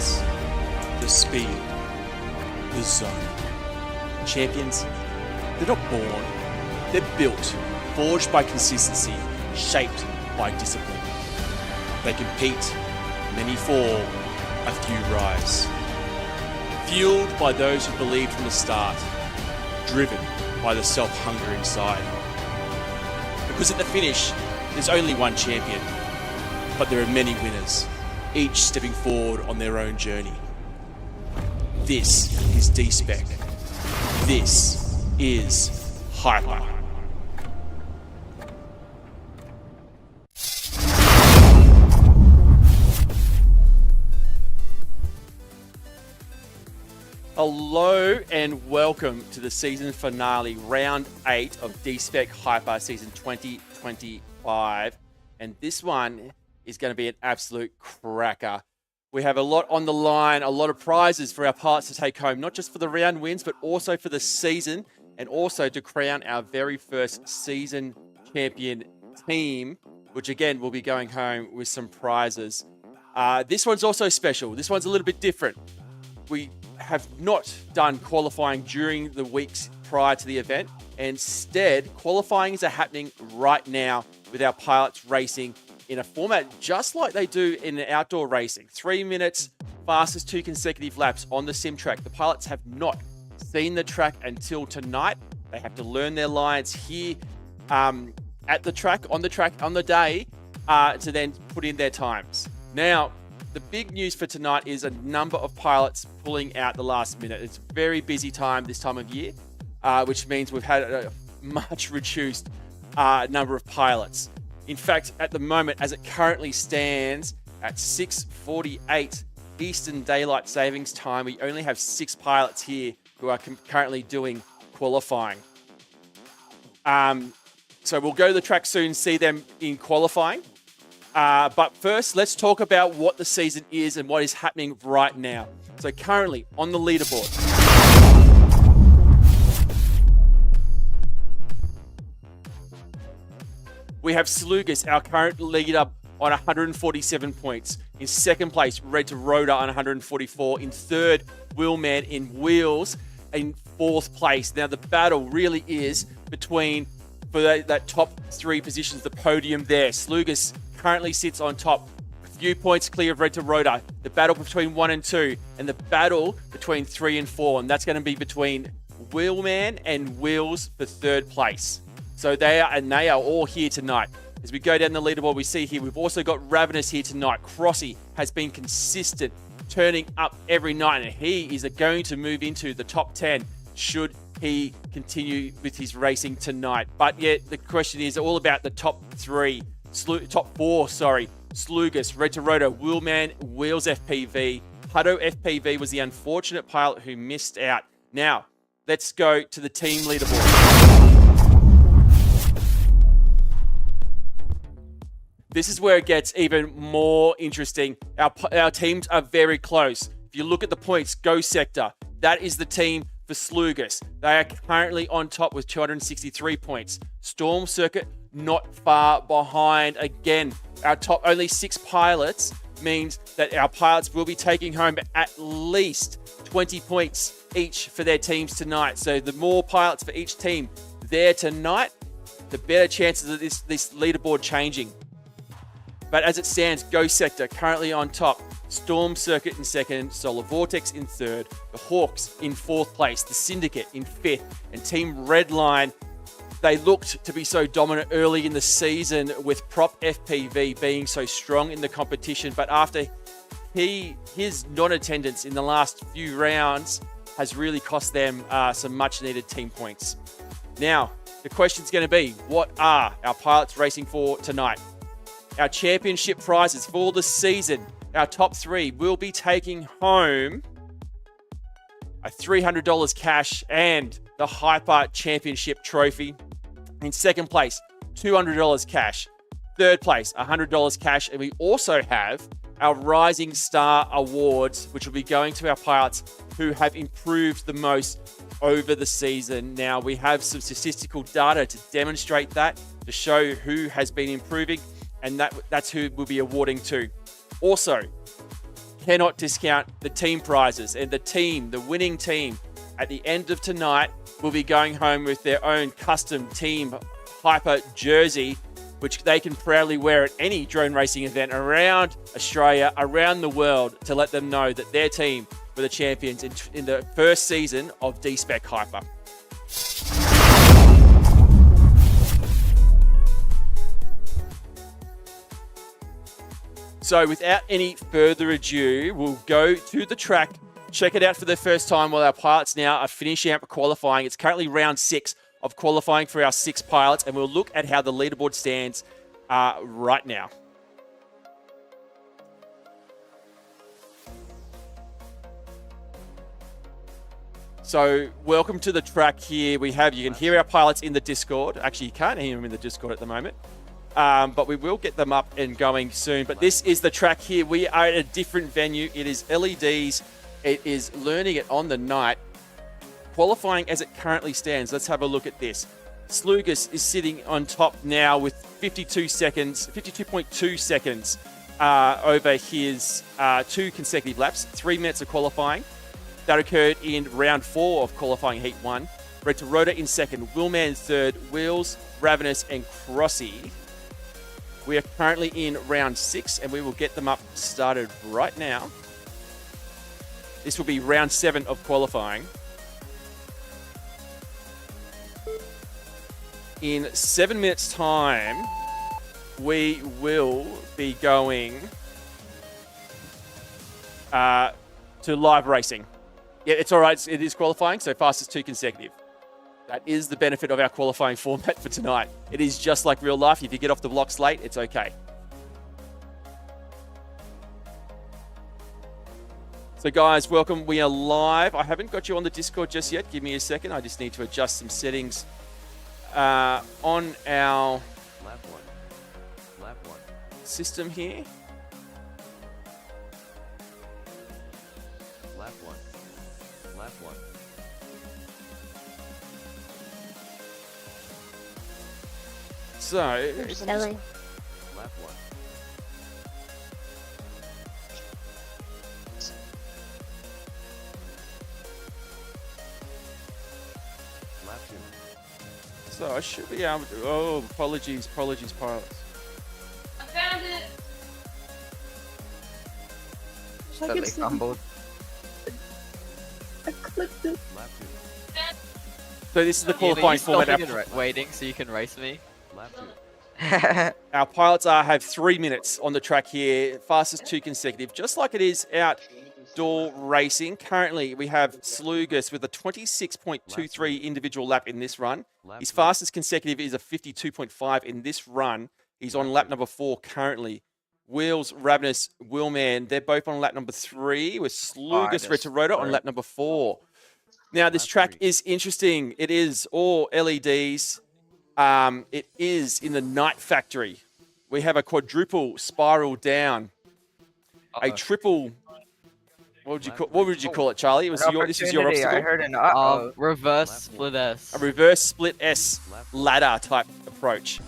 pace, the speed, the zone. Champions, they're not born, they're built, forged by consistency, shaped by discipline. They compete, many fall, a few rise. Fueled by those who believed from the start, driven by the self-hunger inside. Because at the finish, there's only one champion, but there are many winners, each stepping forward on their own journey. This is DSpec. This is HYPER. Hello and welcome to the season finale, round 8 of DSpec HYPER season 2025. And this one is going to be an absolute cracker. We have a lot on the line, a lot of prizes for our pilots to take home, not just for the round wins, but also for the season, and also to crown our very first season champion team, which again will be going home with some prizes. This one's also special. This one's a little bit different. We have not done qualifying during the weeks prior to the event. Instead, qualifying is happening right now with our pilots racing in a format just like they do in outdoor racing. 3 minutes, fastest 2 consecutive laps on the sim track. The pilots have not seen the track until tonight. They have to learn their lines here at the track, on the day, to then put in their times. Now, the big news for tonight is a number of pilots pulling out the last minute. It's a very busy time this time of year, which means we've had a much reduced number of pilots. In fact, at the moment, as it currently stands at 6:48 Eastern Daylight Savings Time, we only have 6 pilots here who are currently doing qualifying. So we'll go to the track soon, see them in qualifying. But first, let's talk about what the season is and what is happening right now. So currently on the leaderboard, we have Slugus, our current leader, on 147 points. In second place, Red to Rhoda on 144. In third, Wheelman in Wheels. In fourth place. Now the battle really is between, for that top 3 positions, the podium there. Slugus currently sits on top, a few points clear of Red to Rhoda. The battle between 1 and 2, and the battle between 3 and 4, and that's going to be between Wheelman and Wheels for third place. So they are all here tonight. As we go down the leaderboard, we see here we've also got Ravenous here tonight. Crossy has been consistent, turning up every night, and he is going to move into the top 10 should he continue with his racing tonight. But yet the question is all about the top 4, Slugus, Red to Rhoda, Wheelman, Wheels FPV. Hutto FPV was the unfortunate pilot who missed out. Now, let's go to the team leaderboard. This is where it gets even more interesting. Our teams are very close. If you look at the points, Go Sector, that is the team for Slugus. They are currently on top with 263 points. Storm Circuit, not far behind. Again, our top only 6 pilots means that our pilots will be taking home at least 20 points each for their teams tonight. So the more pilots for each team there tonight, the better chances of this leaderboard changing. But as it stands, Go Sector currently on top. Storm Circuit in second, Solar Vortex in third, the Hawks in fourth place, the Syndicate in fifth, and Team Redline. They looked to be so dominant early in the season with Prop FPV being so strong in the competition, but after his non-attendance in the last few rounds has really cost them some much-needed team points. Now, the question's going to be, what are our pilots racing for tonight? Our championship prizes for the season, our top 3 will be taking home a $300 cash and the HYPER Championship Trophy. In second place, $200 cash. Third place, $100 cash. And we also have our Rising Star Awards, which will be going to our pilots who have improved the most over the season. Now, we have some statistical data to demonstrate that, to show who has been improving, and that's who we'll be awarding to. Also, cannot discount the team prizes. And the winning team, at the end of tonight, will be going home with their own custom Team Hyper jersey, which they can proudly wear at any drone racing event around Australia, around the world, to let them know that their team were the champions in the first season of DSpec HYPER. So without any further ado, we'll go to the track, check it out for the first time while our pilots now are finishing up qualifying. It's currently round 6 of qualifying for our 6 pilots, and we'll look at how the leaderboard stands right now. So welcome to the track here. You can hear our pilots in the Discord. Actually, you can't hear them in the Discord at the moment. But we will get them up and going soon. But this is the track here. We are at a different venue. It is LEDs. It is learning it on the night. Qualifying as it currently stands. Let's have a look at this. Slugas is sitting on top now with 52.2 seconds over his 2 consecutive laps. 3 minutes of qualifying. That occurred in round 4 of qualifying heat 1. Velocidrone in second. Willman third. Wheels, Ravenous, and Crossy. We are currently in round 6, and we will get them up started right now. This will be round 7 of qualifying. In 7 minutes' time, we will be going to live racing. Yeah, it's all right. It is qualifying, so fastest 2 consecutive. That is the benefit of our qualifying format for tonight. It is just like real life. If you get off the blocks late, it's okay. So guys, welcome. We are live. I haven't got you on the Discord just yet. Give me a second. I just need to adjust some settings on our lap one system here. Lap one. So, Silly. lap 1. Lap 2. So I should be able to. Oh, apologies, pilots. I found it. Totally fumbled. I clicked it. Lap 2. So this is the qualifying format. Waiting so you can race me. Lap 2. Our pilots have 3 minutes on the track here, fastest 2 consecutive, just like it is outdoor racing. Currently, we have Slugas with a 26.23 individual lap in this run. His fastest consecutive is a 52.5 in this run. He's on lap number 4 currently. Wheels, Ravenous, Willman, they're both on lap number 3, with Slugas Velocidrone on lap number 4. Now, this track is interesting. It is all LEDs. It is in the Night Factory. We have a quadruple spiral down, a triple. What would you call it, Charlie? This is your obstacle. I heard an reverse split S. A reverse split S ladder type approach.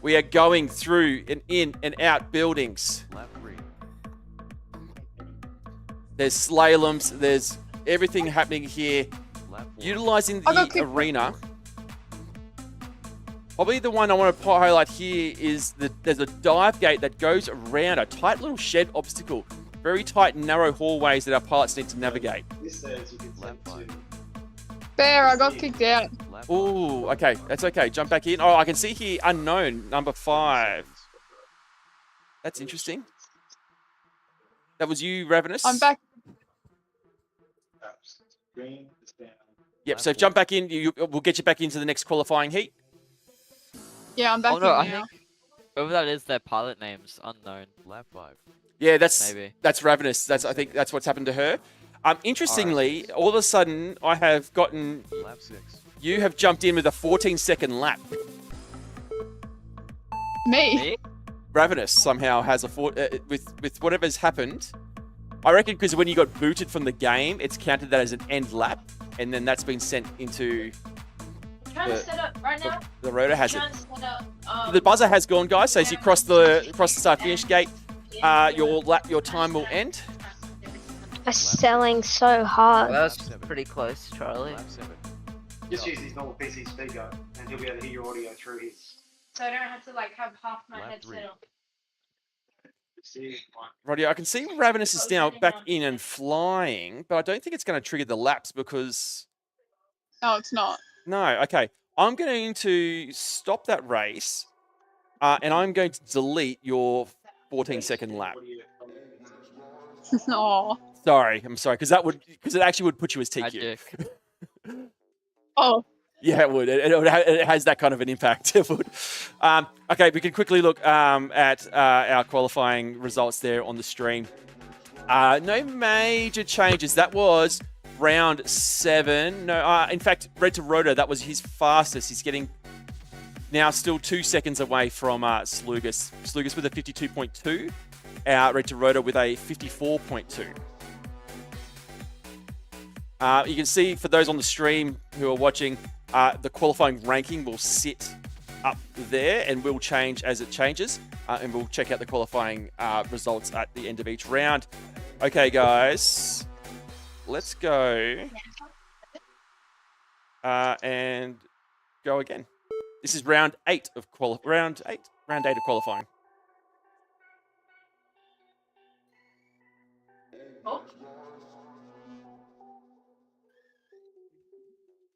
We are going through and in and out buildings. There's slaloms. There's everything happening here. Utilizing the arena. Probably the one I want to highlight here is that there's a dive gate that goes around a tight little shed obstacle. Very tight, narrow hallways that our pilots need to navigate. Bear, I got kicked out. Ooh, okay. That's okay. Jump back in. Oh, I can see here unknown, number 5. That's interesting. That was you, Ravenous? I'm back. Yep, so jump back in. We'll get you back into the next qualifying heat. Yeah, I'm back in I now. think whoever that is, their pilot names unknown. Lap 5. Yeah, that's Maybe. That's Ravenous. I think that's what's happened to her. Interestingly, all of a sudden, I have gotten. Lap 6. You have jumped in with a 14-second lap. Me? Ravenous somehow has a with whatever's happened. I reckon because when you got booted from the game, it's counted that as an end lap, and then that's been sent into. Trying to set up right now. The rotor has it. Trying to set up, The buzzer has gone, guys. So as you cross the start finish gate, your time will end. are selling so hard. That was pretty close, Charlie. Just use his normal PC speaker, and he'll be able to hear your audio through his. So I don't have to like have half my headset on. Rightio, I can see Ravenous is now back in and flying, but I don't think it's going to trigger the laps because... No, it's not. No, okay. I'm going to stop that race, and I'm going to delete your 14-second lap. Oh. I'm sorry, because it actually would put you as TQ. Oh. Yeah, it would. It has that kind of an impact. It would. Okay, we can quickly look at our qualifying results there on the stream. No major changes. That was round 7. No, in fact, Red to Rotor, that was his fastest. He's getting now still 2 seconds away from Slugus. Slugus with a 52.2. Red to Rotor with a 54.2. You can see, for those on the stream who are watching, the qualifying ranking will sit up there and will change as it changes. And we'll check out the qualifying results at the end of each round. Okay, guys, let's go and go again. This is round 8 of qualifying.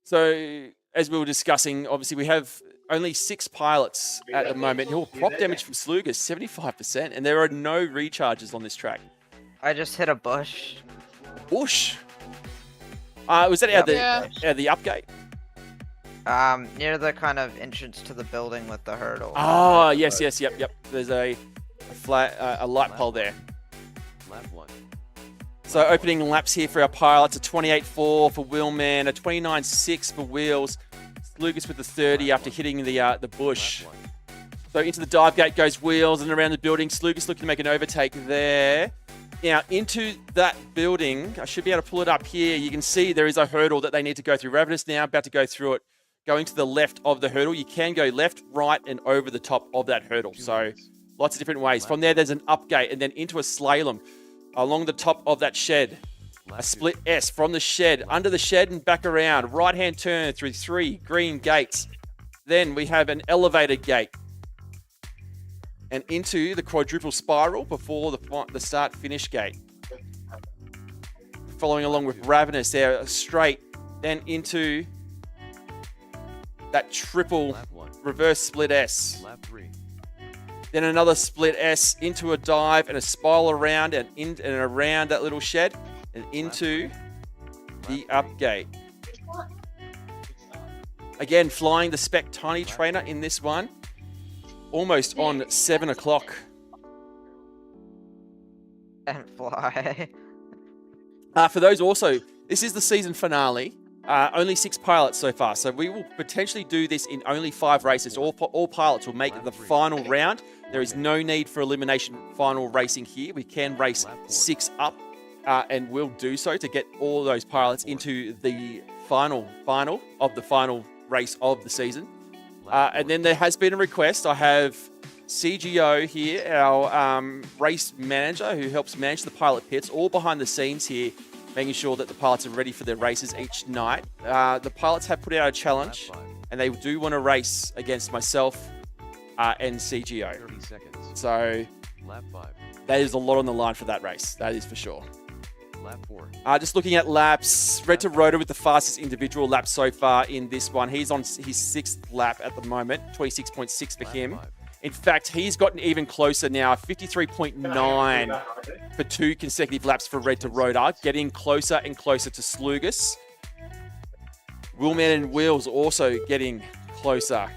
So, as we were discussing, obviously we have only 6 pilots at the moment. Prop damage from Slugus, 75%, and there are no recharges on this track. I just hit a bush. Bush? Was that out the upgate? Near the kind of entrance to the building with the hurdle. Oh, yes, yep. There's a light pole there. Lap 1. So opening laps here for our pilots, a 28.4 for Wheelman, a 29.6 for Wheels. Slugus with the 30 after hitting the bush. So into the dive gate goes Wheels and around the building. Slugus looking to make an overtake there. Now into that building, I should be able to pull it up here. You can see there is a hurdle that they need to go through. Ravenous now about to go through it. Going to the left of the hurdle. You can go left, right, and over the top of that hurdle. So lots of different ways. From there, there's an upgate and then into a slalom. Along the top of that shed, a split S from the shed, under the shed and back around. Right-hand turn through 3 green gates. Then we have an elevated gate. And into the quadruple spiral before the start-finish gate. Following along with Ravenous there, straight. Then into that triple reverse split S. Lap 3. Then another split S into a dive and a spiral around and in and around that little shed and into the up gate. Again, flying the spec tiny trainer in this one. Almost on 7 o'clock. And fly. For those also, this is the season finale. Only 6 pilots so far, so we will potentially do this in only 5 races. All pilots will make the final round. There is no need for elimination final racing here. We can race 6 up, and we'll do so to get all those pilots into the final of the final race of the season. And then there has been a request. I have CGO here, our race manager who helps manage the pilot pits, all behind the scenes here, making sure that the pilots are ready for their races each night. The pilots have put out a challenge, and they do want to race against myself and CGO. 30 seconds. So Lap 5. there is a lot on the line for that race. That is for sure. Lap 4. Just looking at laps, Red to Rotor with the fastest individual lap so far in this one. He's on his 6th lap at the moment, 26.6 for him. 5. In fact, he's gotten even closer now, 53.9 for 2 consecutive laps for Red to Rotor, getting closer and closer to Slugus. Wheelman and Wheels also getting closer.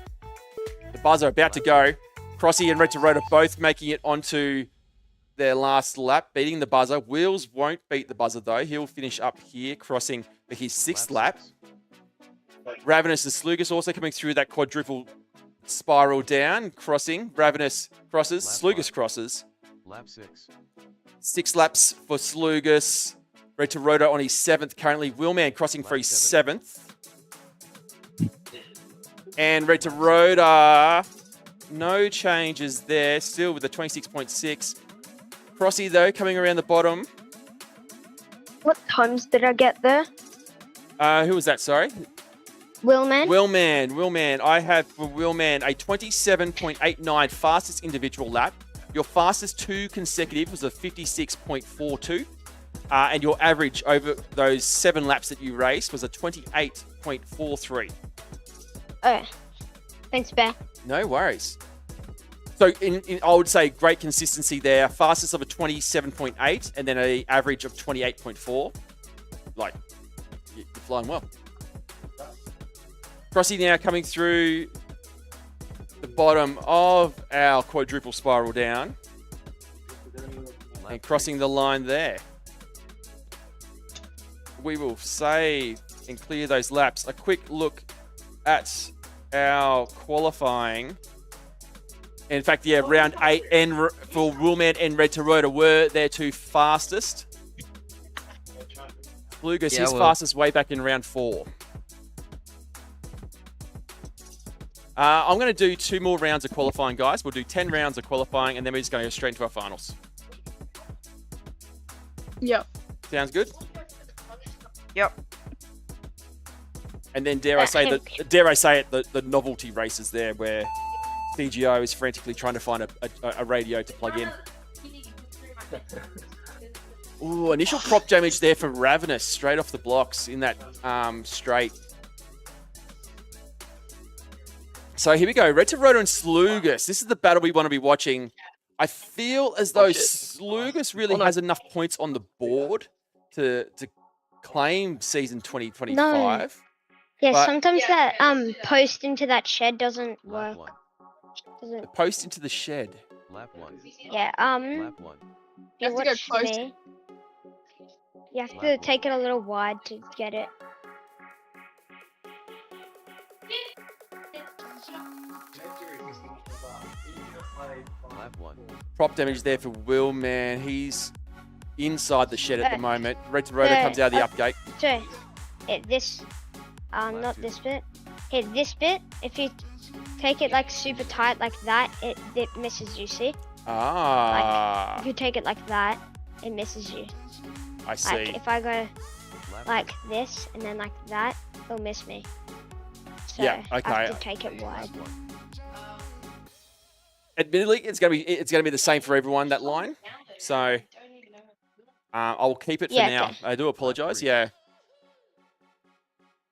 The buzzer about to go. Crossy and Red to Rotor both making it onto their last lap, beating the buzzer. Wheels won't beat the buzzer though. He'll finish up here, crossing for his 6th lap. Ravenous and Slugus also coming through that quadruple spiral down, crossing. Ravenous crosses, Slugus crosses. Lap 6. 6 laps for Slugus. Red to Rotor on his 7th currently. Wheelman crossing for his 7th. And Red to Rotor, no changes there. Still with a 26.6. Crossy though, coming around the bottom. What times did I get there? Who was that? Sorry. Willman? Willman. I have for Willman a 27.89 fastest individual lap. Your fastest 2 consecutive was a 56.42. And your average over those 7 laps that you raced was a 28.43. Oh, thanks, Bear. No worries. So I would say great consistency there. Fastest of a 27.8 and then an average of 28.4. Like, you're flying well. Crossy now coming through the bottom of our quadruple spiral down and crossing the line there. We will save and clear those laps. A quick look at our qualifying. In fact, yeah, round 8 and for Willman and Red Toyota were their 2 fastest. Lucas, his fastest way back in round 4. I'm going to do 2 more rounds of qualifying, guys. We'll do 10 rounds of qualifying, and then we're just going to go straight into our finals. Yep. Sounds good? Yep. And then dare I say it, the novelty races there where CGO is frantically trying to find a radio to plug in. Ooh, initial prop damage there for Ravenous straight off the blocks in that straight. So here we go. Red Toyota and Slugus. This is the battle we want to be watching. I feel as though Slugus really has enough points on the board to claim season 2025. No. Yeah, But- sometimes that post into that shed doesn't work. Doesn't. Post into the shed. Lap 1. Yeah. Lap 1. You have to go watch close. me. You have to take it a little wide to get it. Lap 1. Prop damage there for Will, man. He's inside the shed at the moment. Red Toyota Yeah, comes out of the upgate. So, hit this. Not this bit. Hit this bit. If you take it like super tight like that, it misses you. See? Ah, If you take it like that, it misses you. I see. Like if I go Lap like this and then like that, it'll miss me. So Yeah, I okay. have to take it 1. wide. Lap 1. Admittedly, it's gonna be the same for everyone, that line. So I will keep it for Yeah, now. okay. I do apologize. Yeah,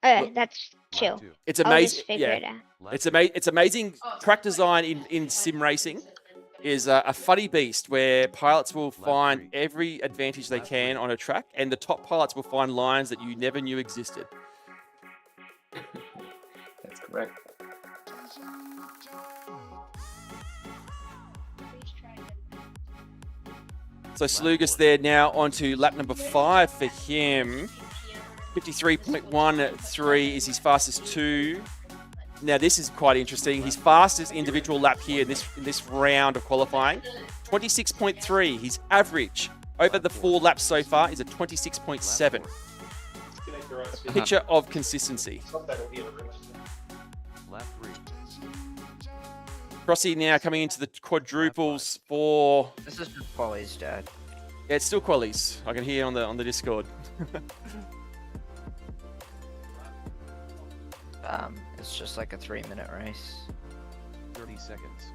Oh, Look- that's chill. Lap 2. it's I'll amazing. just figure Yeah, it out. Lap it's amazing. Track design in sim racing is a funny beast where pilots will find every advantage they can on a track, and the top pilots will find lines that you never knew existed. That's correct. So Slugus there now onto lap number 5 for him. 53.13 is his fastest 2. Now this is quite interesting. His fastest individual lap here in this round of qualifying, 26.3. His average over the 4 laps so far is a 26.7. Picture of consistency. Lap 3. Crossy now coming into the quadruples for. This is just Polly's dad. Yeah, it's still qualies. I can hear on the Discord. It's just like a 3-minute race. 30 seconds.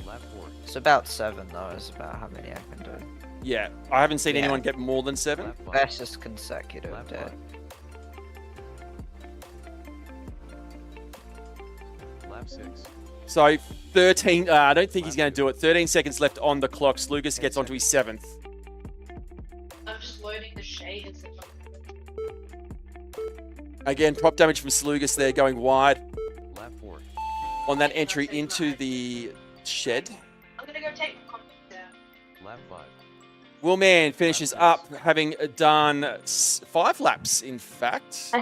Lap 4. It's about 7 though, is about how many I can do. Yeah, I haven't seen Yeah. anyone get more than 7. Lap 5. That's just consecutive, Lap Dad. 5. Lap 6. So 13. I don't think he's going to do it. 13 seconds left on the clock. Slugus gets onto his 7th. I'm just loading the shaders. Again, prop damage from Slugus there, going wide Lap 4. on that entry into the shed. I'm gonna go take the comments down. Lap 5. Willman finishes up, having done 5 laps, in fact.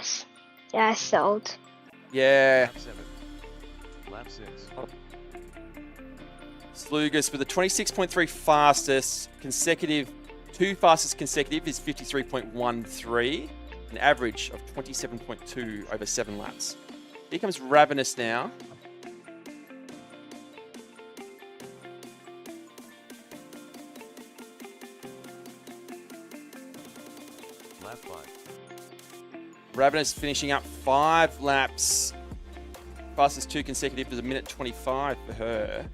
I sold. Yeah, Lap 7. Lap 6. Slugus with a 26.3 fastest consecutive. 2 fastest consecutive is 53.13. An average of 27.2 over 7 laps. Here comes Ravenous now. Ravenous finishing up 5 laps. Fastest 2 consecutive is a minute 25 for her.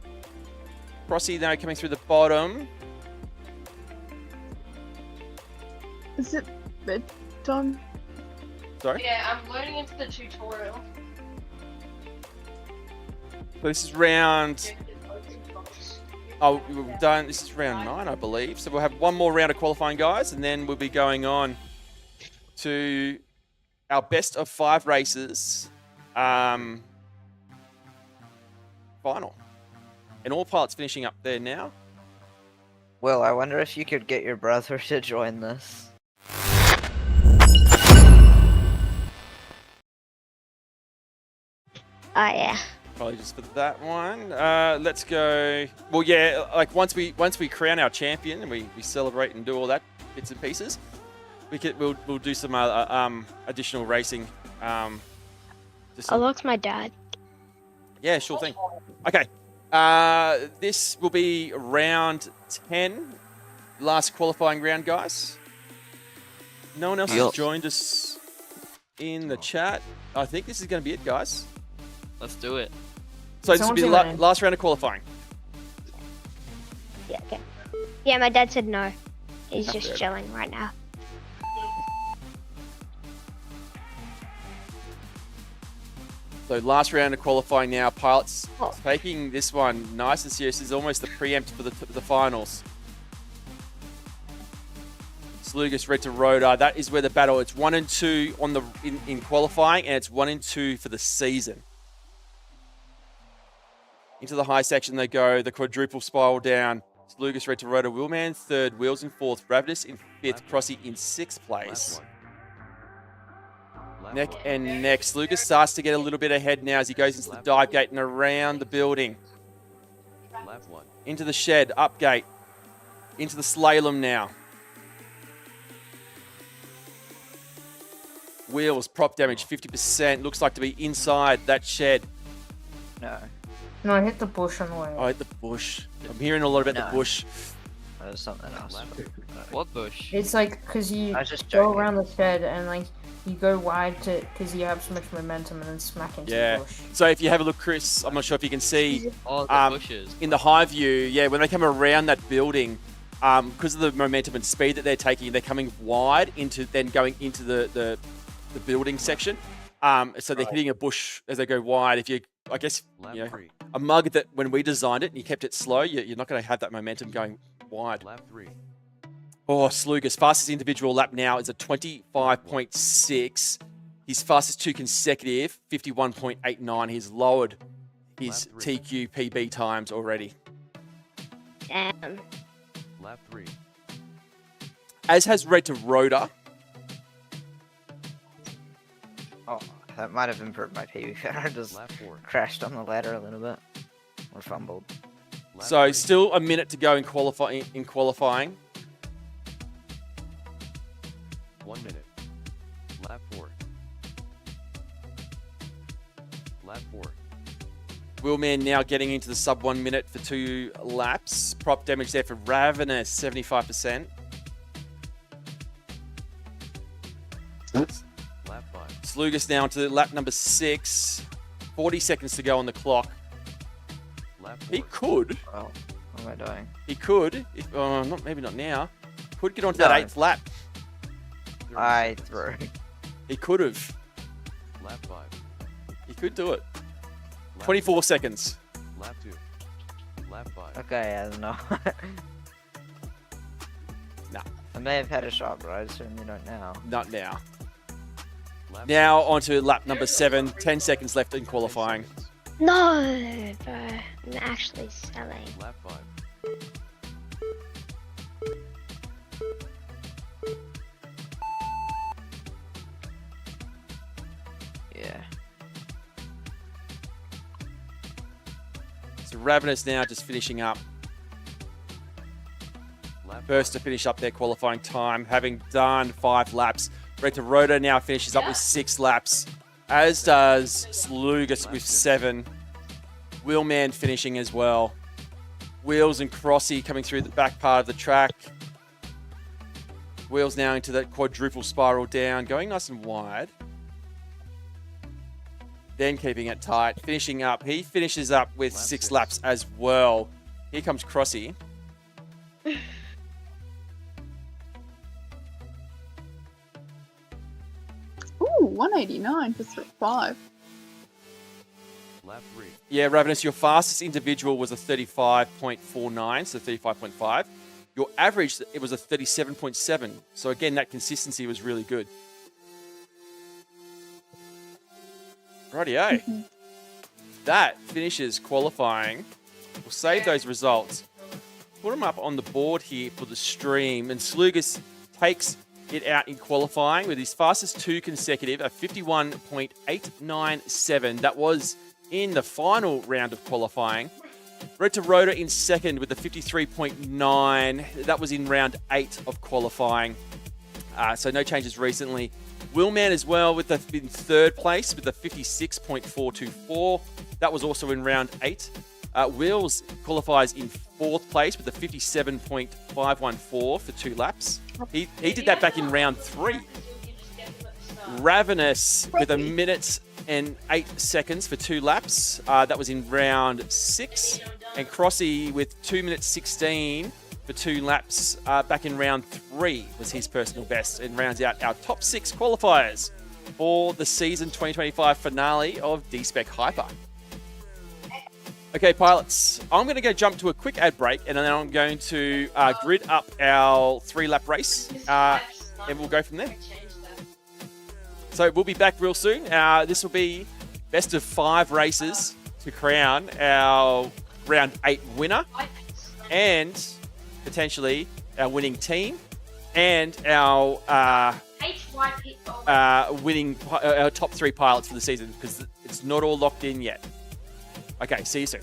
Crossy now coming through the bottom. Is it done? Sorry? Yeah, I'm loading into the tutorial. So this is round... Oh, we've done... This is round 9, I believe. So we'll have one more round of qualifying, guys, and then we'll be going on to our best of 5 races final. And all pilots finishing up there now. Will, I wonder if you could get your brother to join this. Oh yeah. Probably just for that one. Let's go. Well, yeah, like once we crown our champion and we celebrate and do all that bits and pieces, we'll do some additional racing. Just I lost my dad. yeah, sure thing. Okay. This will be round 10, last qualifying round, guys. No one else has joined us in the chat. I think this is going to be it, guys. Let's do it. So this will be the last round of qualifying. Yeah, okay. Yeah, my dad said no. He's just chilling right now. So last round of qualifying now. Pilots taking this one nice and serious. This is almost the preempt for the finals. Slugus red to rotor. That is where the battle. It's 1 and 2 on the in qualifying, and it's 1 and 2 for the season. Into the high section they go. The quadruple spiral down. Slugus red to rotor. Willman third. Wheels in fourth. Ravenous in fifth. Crossy in sixth place. Neck and neck. Slugus starts to get a little bit ahead now as he goes into the dive gate and around the building. Into the shed, up gate. Into the slalom now. Wheels, prop damage, 50%. Looks like to be inside that shed. No. No, I hit the bush on the way. Oh, I hit the bush. I'm hearing a lot about the bush. That was something else. What bush? It's like, because you I was just go joking. around the shed and like, you go wide to, because you have so much momentum and then smack into Yeah. the bush. So if you have a look, Chris, I'm not sure if you can see Oh, the bushes. in the high view, yeah, when they come around that building, because of the momentum and speed that they're taking, they're coming wide into then going into the building section. So they're hitting a bush as they go wide. If you, I guess, you know, a mug that when we designed it and you kept it slow, you're not going to have that momentum going wide. Lap 3. Oh, Slugus, fastest individual lap now is a 25.6. His fastest 2 consecutive, 51.89. He's lowered his TQ PB times already. Damn. Lap 3. As has red to rotor. Oh, that might have improved my PB. I just Lap 4. crashed on the ladder a little bit. Or fumbled. Lap So 3. still a minute to go in qualifying. 1 minute. Lap 4. Lap 4. Wheelman now getting into the sub 1 minute for 2 laps. Prop damage there for Ravenous, 75%. Lap 5. Slugus now to lap number 6. 40 seconds to go on the clock. Lap 4. He could. Oh, what am I doing? He could. If, maybe not now. Could get onto No. that 8th lap. 30 I seconds. threw. He could have. Lap 5. He could do it. Lap 24 seconds. 2. Lap 2. Lap 5. Okay, I don't know. Nah. I may have had a shot, but I certainly don't now. Not now. Lap Now onto lap number 7. 10 seconds left in 10 qualifying. seconds. No, bro. I'm actually selling. Lap 5. Yeah. So Ravenous now just finishing up. Lap First to finish up their qualifying time, having done 5 laps. Red to Rotor now finishes up with 6 laps, as does Slugus with 7. Wheelman finishing as well. Wheels and Crossy coming through the back part of the track. Wheels now into that quadruple spiral down, going nice and wide. then keeping it tight, finishing up. He finishes up with Lap 6 6. laps as well. Here comes Crossy. Ooh, 189 for 5. Lap 3. Yeah, Ravenous, your fastest individual was a 35.49, so 35.5. Your average, it was a 37.7. So again, that consistency was really good. Rightio. That finishes qualifying. We'll save those results. Put them up on the board here for the stream. And Slugas takes it out in qualifying with his fastest 2 consecutive, a 51.897. That was in the final round of qualifying. Red to Rhoda in second with a 53.9. That was in round 8 of qualifying. So no changes recently. Willman as well with in third place with a 56.424. That was also in round 8. Wills qualifies in fourth place with a 57.514 for 2 laps. He did that back in round 3. Ravenous with a minute and 8 seconds for 2 laps. That was in round 6. And Crossy with 2 minutes 16 for 2 laps back in round 3 was his personal best, and rounds out our top 6 qualifiers for the season 2025 finale of DSpec HYPER. Okay, pilots, I'm going to go jump to a quick ad break, and then I'm going to grid up our 3-lap race, and we'll go from there. So we'll be back real soon. This will be best of 5 races to crown our round 8 winner, and potentially our winning team, and our winning our top 3 pilots for the season, because it's not all locked in yet. Okay, see you soon.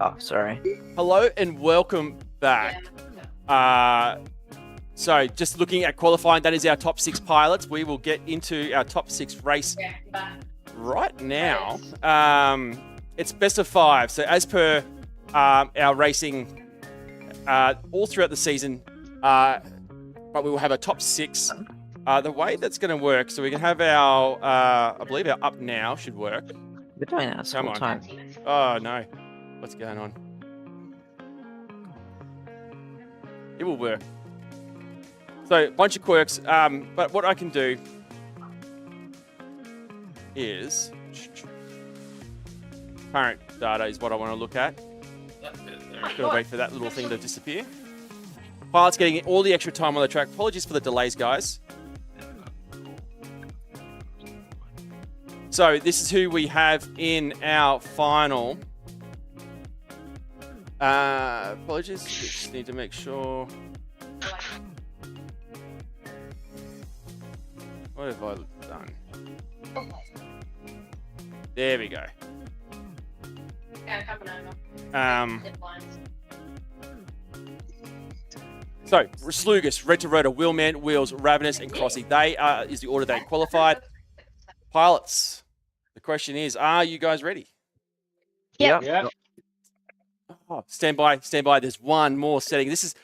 Oh, sorry. Hello and welcome back. So just looking at qualifying, that is our top 6 pilots. We will get into our top 6 race right now. It's best of 5. So as per our racing all throughout the season, but we will have a top 6. The way that's going to work, so we can have our, I believe our up now should work. We're doing that Come all on. time. Oh no, what's going on? It will work. So a bunch of quirks, but what I can do is current data is what I want to look at. Gotta wait for that little thing to disappear. Pilot's getting all the extra time on the track. Apologies for the delays, guys. So this is who we have in our final. Apologies, we just need to make sure. What have I done? There we go. So, Slugus, Red to Rotor, Wheelman, Wheels, Ravenous, and Crossy. They is the order they qualified. Pilots, the question is, are you guys ready? Yep. Yeah. Oh, stand by, stand by. There's one more setting. This is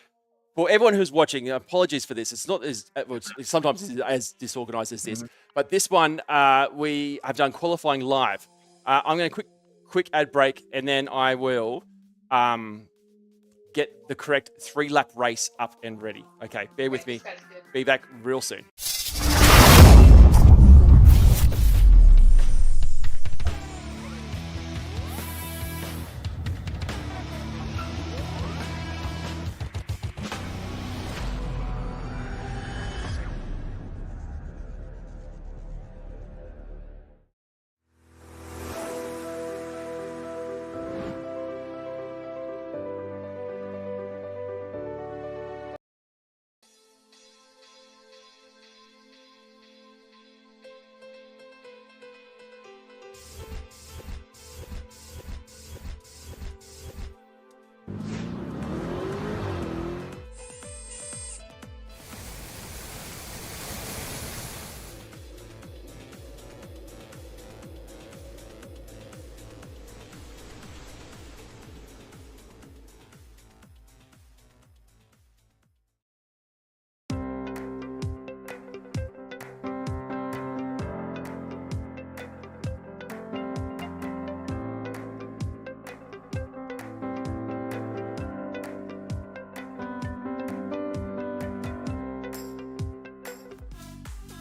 for everyone who's watching. Apologies for this. It's not as sometimes it's as disorganized as this, but this one we have done qualifying live. I'm going to quick ad break, and then I will get get the correct 3-lap race up and ready. Okay, bear with me. This guy's good. Be back real soon.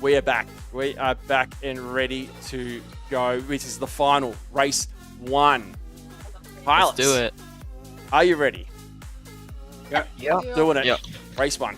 We are back. We are back and ready to go. This is the final race 1. Pilots, Let's do it. are you ready? Yep. Doing it. Yep. Race 1.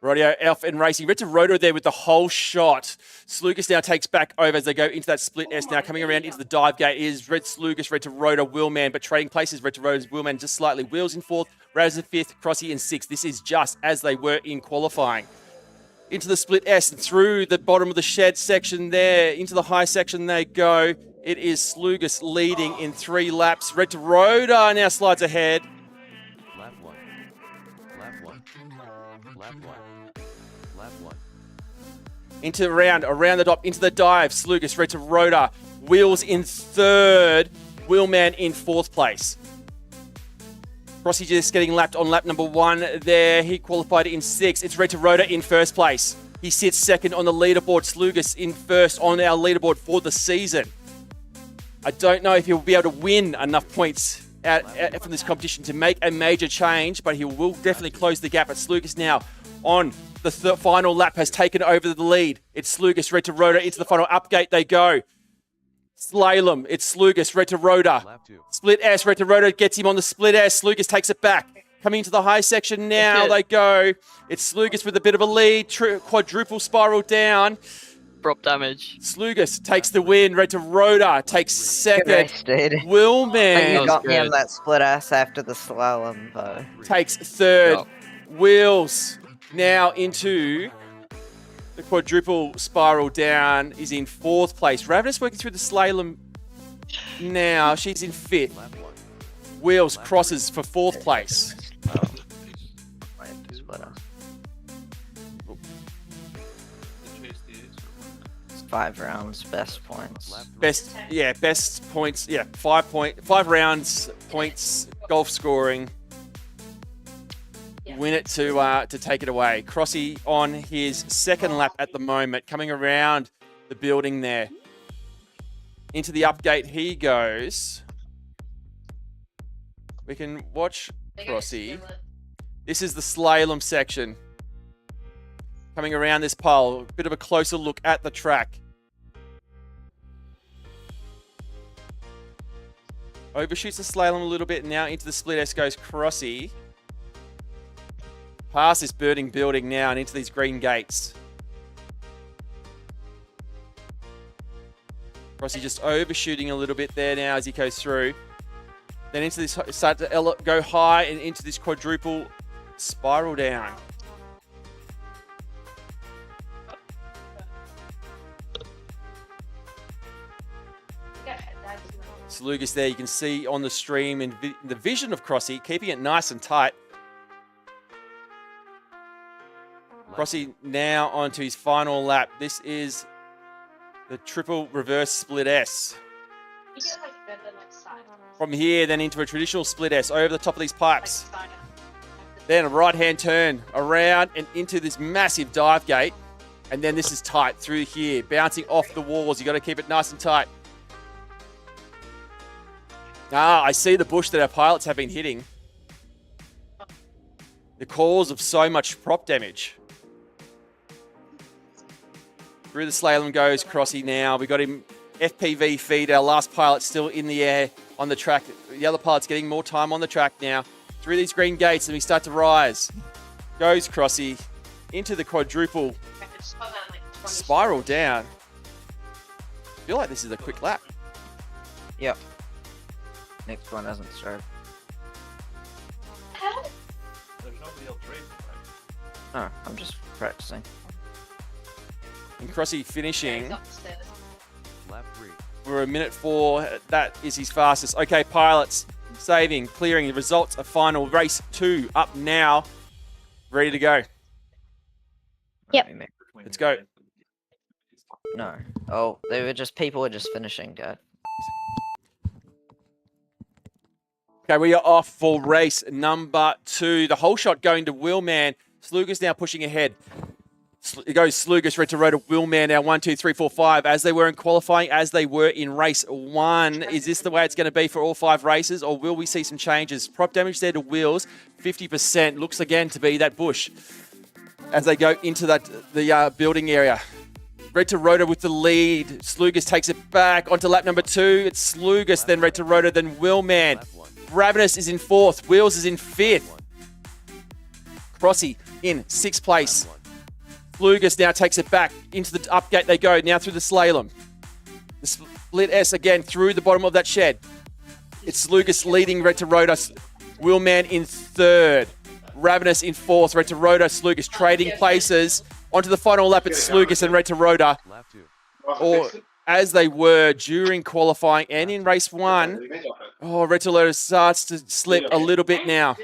Rodeo, Elf and Racing. Red to Roto there with the whole shot. Slugus now takes back over as they go into that split S. Now coming around into the dive gate is Red Slugus, Red to Roto, Willman, but trading places. Red to Roto's Willman just slightly. Wheels in 4th, Raz in 5th, Crossy in 6th. This is just as they were in qualifying. Into the split S and through the bottom of the shed section there. Into the high section they go. It is Slugus leading in 3 laps. Red to Roto now slides ahead. Lap 1. Lap 1. Lap 1. Lap 1. Into around the top, into the dive. Slugus, Red to Rotor. Wheels in 3rd. Wheelman in 4th place. Crossy just getting lapped on lap number 1 there. He qualified in 6th. It's Red to Rotor in 1st place. He sits 2nd on the leaderboard. Slugus in 1st on our leaderboard for the season. I don't know if he'll be able to win enough points out from this competition to make a major change, but he will definitely close the gap. But Slugus now on the final lap has taken over the lead. It's Slugus, Red to Rotor into the final upgate they go. Slalom, it's Slugus, Red to Rotor. Lap 2. Split S, Red to Rotor gets him on the split S. Slugus takes it back. Coming into the high section now Okay. they go. It's Slugus with a bit of a lead. Quadruple spiral down. Prop damage. Slugus takes the win. Red to Rotor takes Good 2nd. race, dude. I think Willman you was got me on good. that split ass after the slalom, though. takes 3rd. Yup. Wheels now into the quadruple spiral down is in 4th place. Ravenous working through the slalom now. She's in 5th. Lap 1. Wheels crosses for 4th place. Split ass. It's 5 rounds, best points. Lap 3. Best points. Yeah, 5 rounds, points, golf scoring. Yeah. Win it to take it away. Crossy on his 2nd lap at the moment, coming around the building there. Into the upgate he goes. We can watch They gotta Crossy. steal it. This is the slalom section. Coming around this pole, a bit of a closer look at the track. Overshoots the slalom a little bit, now into the split S goes Crossy. Past this burning building now and into these green gates. Crossy just overshooting a little bit there now as he goes through. Then into this, start to go high and into this quadruple spiral down. Yeah, that's Slugus there, you can see on the stream and the vision of Crossy, keeping it nice and tight. Crossy now onto his final lap. This is the triple reverse split S. you get like better like side. From here, then into a traditional split S over the top of these pipes. Like side. Then a right-hand turn around and into this massive dive gate. And then this is tight through here, bouncing off the walls. You got to keep it nice and tight. Ah, I see the bush that our pilots have been hitting. The cause of so much prop damage. Through the slalom goes Crossy now. We got him FPV feed. Our last pilot still in the air on the track. The other pilot's getting more time on the track now. Through these green gates and we start to rise. Goes Crossy into the quadruple. Spiral down. I feel like this is a quick lap. Yep. Next one hasn't started. No, I'm just practicing. And Crossy finishing. Lap 3. We're a minute 4. That is his fastest. Okay, pilots, saving, clearing. The results are final. Race 2 up now. Ready to go. Yep. Let's go. No. Oh, people were just finishing, Dad. Okay, we are off for race number 2. The whole shot going to Wheelman. Sluga's now pushing ahead. It goes Slugas, Red to Rotor, Wheelman now 1, 2, 3, 4, 5. As they were in qualifying, as they were in race 1. Is this the way it's going to be for all 5 races, or will we see some changes? Prop damage there to wheels, 50%. Looks again to be that bush as they go into the building area. Red to Rotor with the lead. Slugas takes it back onto lap number 2. It's Slugas, then Red to Rotor, then Wheelman. Lap 1. Ravenous is in 4th. Wheels is in 5th. Crossy in 6th place. Lap 1. Slugas now takes it back. Into the up gate they go. Now through the slalom. The split S again through the bottom of that shed. It's Slugas leading Red to Rotor. Wheelman in 3rd. Ravenous in 4th. Red to Rotor. Slugas trading places. Onto the final lap. It's Slugas and Red to Rotor. Lap 2. Or as they were during qualifying and in race 1. Oh, Red to Rotor starts to slip a little bit now.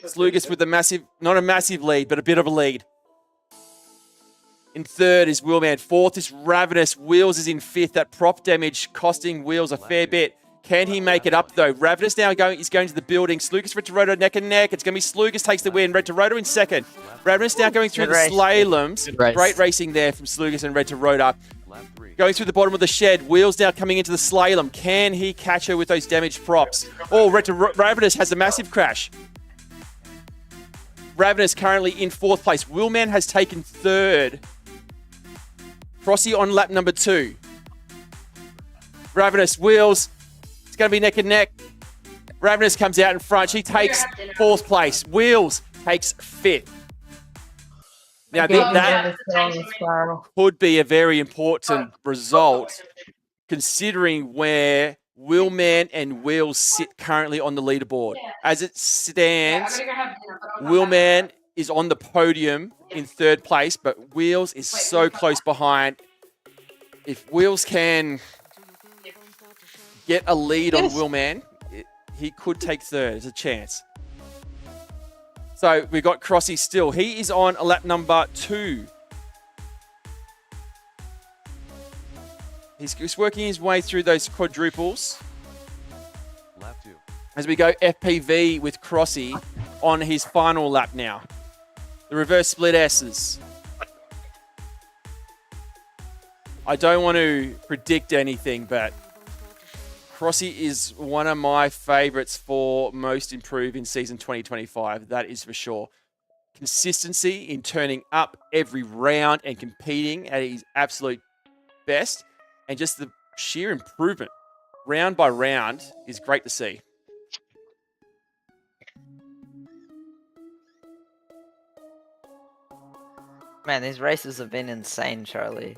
Slugas with a massive, not a massive lead, but a bit of a lead. In 3rd is Wheelman. 4th is Ravenous. Wheels is in 5th. That prop damage costing Wheels a fair bit. Can he make it up, though? Ravenous now is going to the building. Slugas, Red to Rotor, neck and neck. It's going to be Slugas takes the win. Red to Rotor in 2nd. Ravenous now going through the slaloms. Good race. Great racing there from Slugas and Red to Rotor. Lap 3. Going through the bottom of the shed. Wheels now coming into the slalom. Can he catch her with those damaged props? Oh, Ravenous has a massive crash. Ravenous currently in 4th place. Wheelman has taken 3rd. Crossy on lap number 2. Ravenous, Wheels. It's going to be neck and neck. Ravenous comes out in front. She takes 4th place. Wheels takes 5th. Now, that could be a very important result considering where Wheelman and Wheels sit currently on the leaderboard. As it stands, Wheelman is on the podium in 3rd place, but Wheels is so close behind. If Wheels can get a lead on Wheelman, he could take 3rd. There's a chance. So we've got Crossy still. He is on lap number 2. He's working his way through those quadruples. Lap 2. As we go FPV with Crossy on his final lap now. The reverse split S's. I don't want to predict anything, but Crossy is one of my favourites for most improved in season 2025. That is for sure. Consistency in turning up every round and competing at his absolute best. And just the sheer improvement round by round is great to see. Man, these races have been insane, Charlie.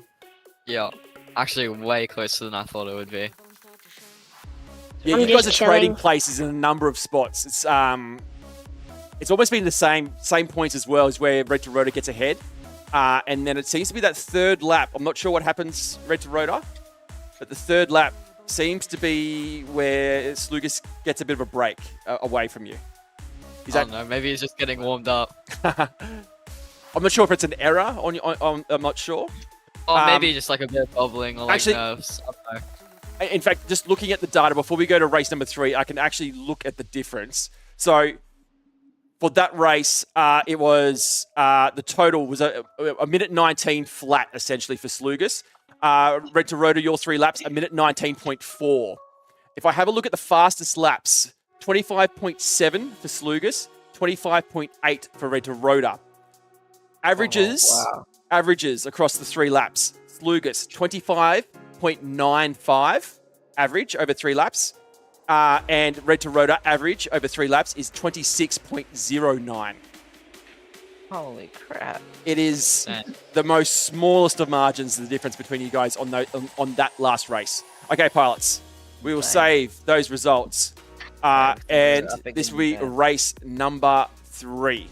Yeah, actually way closer than I thought it would be. Yeah, I'm you guys just are trading chilling. places in a number of spots. It's almost been the same points as well as where Red to Rotor gets ahead. And then it seems to be that 3rd lap. I'm not sure what happens Red to Rotor, but the 3rd lap seems to be where Slugas gets a bit of a break away from you. I don't know, maybe he's just getting warmed up. I'm not sure if it's an error on I'm not sure. Or maybe just like a bit of bubbling or like actually- nerves. I don't know. In fact, just looking at the data before we go to race number 3, I can actually look at the difference. So For that race, it was the total was a minute 19 flat, essentially, for Slugus. Red to Rotor, your 3 laps, a minute 19.4. If I have a look at the fastest laps, 25.7 for Slugus, 25.8 for Red to Rotor. Averages across the 3 laps. Slugus, 25.95 average over 3 laps. And Red to Rotor average over 3 laps is 26.09. Holy crap. It is the most smallest of margins, the difference between you guys on that last race. Okay, pilots, we will save those results. And this will be race number 3.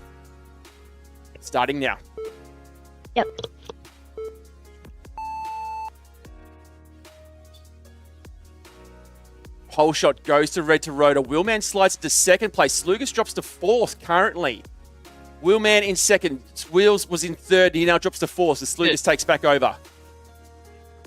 Starting now. Yep. Pole shot goes to Red to Rotor. Wheelman slides to 2nd place. Slugus drops to 4th currently. Wheelman in 2nd. Wheels was in 3rd. He now drops to 4th. So Slugus takes back over.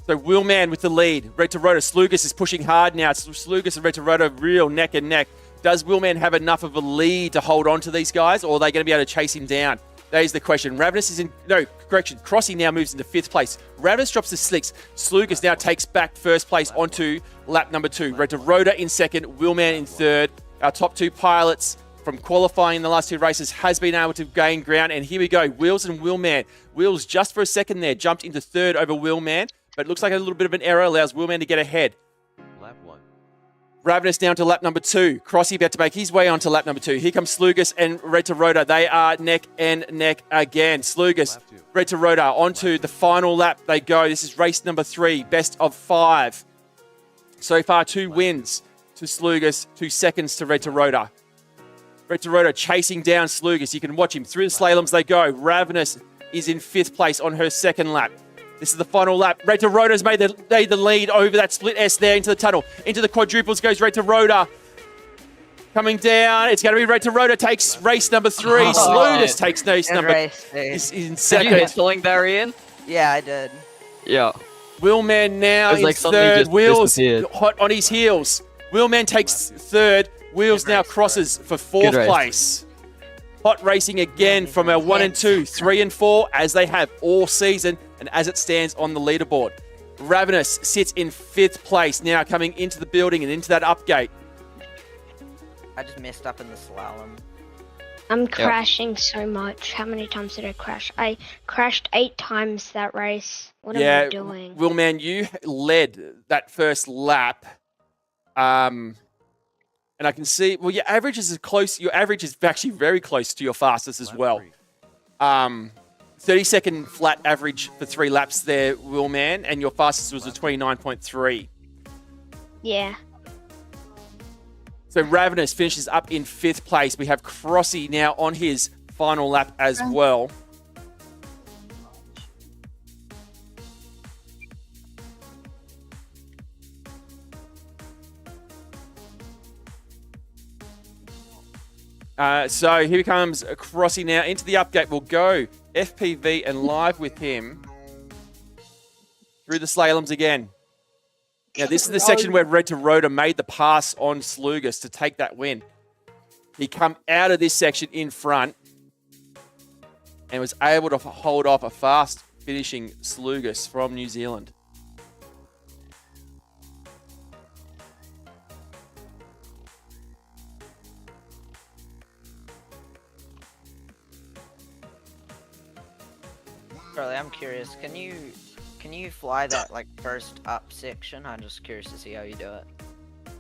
So Wheelman with the lead. Red to Rotor. Slugus is pushing hard now. Slugus and Red to Rotor real neck and neck. Does Wheelman have enough of a lead to hold on to these guys, or are they going to be able to chase him down? That is the question. Ravenous is in... No, correction. Crossy now moves into 5th place. Ravenous drops to 6th. Slugus now takes back 1st place onto lap number 2. Red to Rotor in 2nd. Wheelman in 3rd. Our top 2 pilots from qualifying in the last 2 races has been able to gain ground. And here we go. Wheels and Wheelman. Wheels just for a second there. Jumped into 3rd over Wheelman. But it looks like a little bit of an error allows Wheelman to get ahead. Lap 1. Ravenous down to lap number 2. Crossy about to make his way onto lap number 2. Here comes Slugus and Red to Rotor. They are neck and neck again. Slugus, Red to Rotor onto the final lap they go. This is race number 3, best of 5. So far, 2 wins to Slugus, 2 seconds to Red to Rotor. Red to Rotor chasing down Slugus. You can watch him through the slaloms they go. Ravenous is in 5th place on her 2nd lap. This is the final lap. Red to Rotor's made the lead over that split S there into the tunnel. Into the quadruples goes Red to Rotor. Coming down. It's going to be Red to Rotor takes race number 3. Slugus takes race number... is in 2nd. Did you hit Sling Barry in? Yeah, I did. Yeah. Wheelman now in 3rd. Wheels hot on his heels. Wheelman takes 3rd. Wheels now crosses for 4th place. Hot racing again from our 1 and 2, 3 and 4, as they have all season and as it stands on the leaderboard. Ravenous sits in 5th place now, coming into the building and into that upgate. I just messed up in the slalom. I'm crashing so much. How many times did I crash? I crashed 8 times that race. What am I doing? Willman, you led that first lap. And I can see, well, your average is close. Your average is actually very close to your fastest as well. 30-second flat average for 3 laps there, Willman, and your fastest was a 29.3. Yeah. So Ravenous finishes up in 5th place. We have Crossy now on his final lap as well. So here comes Crossy now into the upgate. We'll go FPV and live with him through the slaloms again. Now, this is the section where Red to Rotor made the pass on Slugus to take that win. He come out of this section in front and was able to hold off a fast finishing Slugus from New Zealand. Charlie, I'm curious. Can you fly that like first up section? I'm just curious to see how you do it.